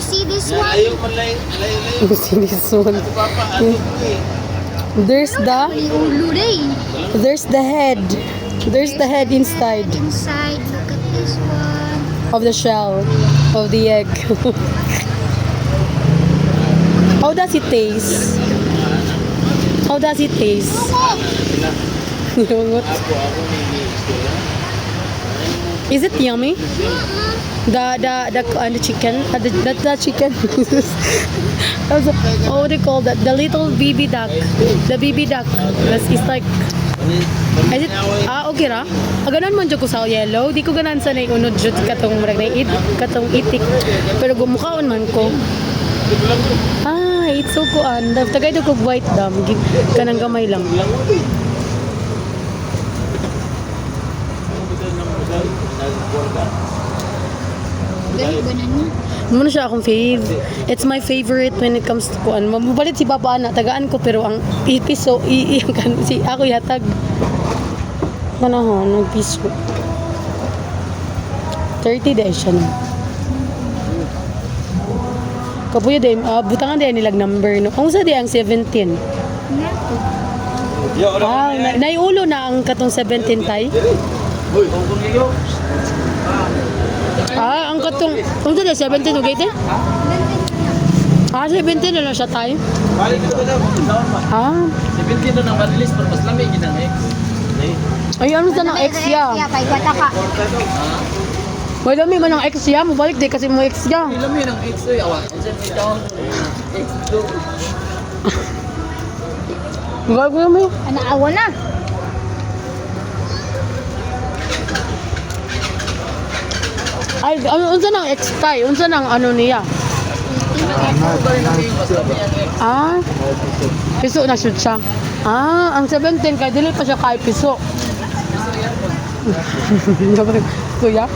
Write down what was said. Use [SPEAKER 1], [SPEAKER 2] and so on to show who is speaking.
[SPEAKER 1] see this one?
[SPEAKER 2] Ayaw man layo.
[SPEAKER 3] Sinison.
[SPEAKER 2] Papa, ano ko eh.
[SPEAKER 3] There's the head. There's the head inside
[SPEAKER 1] Inside, look at this one.
[SPEAKER 3] of the shell of the egg. How does it taste? How does it taste? Lungot. Is it yummy? The chicken? The chicken? Oh, what do you call that? The little baby duck. The baby duck. It's like... Is it? Okay ra? Ganan man dyan ko sa yellow. Di ko ganan sa naiunod dyan katong katong itik. Pero gumukaon man ko. It's so kuan. Tagay do ko white dam. Kanang gamay lang. Muna siya akong fave. It's my favorite when it comes to kuan. Mabalit si Papa Ana, tagaan ko pero ang piso si ako yatag. Manahon, ng piso. 30 days siya na. Kapuyo din, butangan din nilag number no. Kung sa di ang 17. Naiulo na ang katong 17 tay. Ang katong, kung sa di 17 ugay din? 17 na lang siya tay.
[SPEAKER 2] 17 na nang madalis pero mas lamig ginang X.
[SPEAKER 3] Ay, ano sa ng X ya?
[SPEAKER 1] Kay bata ka.
[SPEAKER 3] May dami man ng X ya, mabalik di kasi mo X ya.
[SPEAKER 2] Ilam yun ang X oy awa. Unsa may down X do.
[SPEAKER 3] Gagawin mo.
[SPEAKER 1] Ano awa na?
[SPEAKER 3] Ay, unsa nang X tay? Unsa nang ano niya? Piso na shoot siya. Ang 17 kay dili pa siya kay piso. Kuya?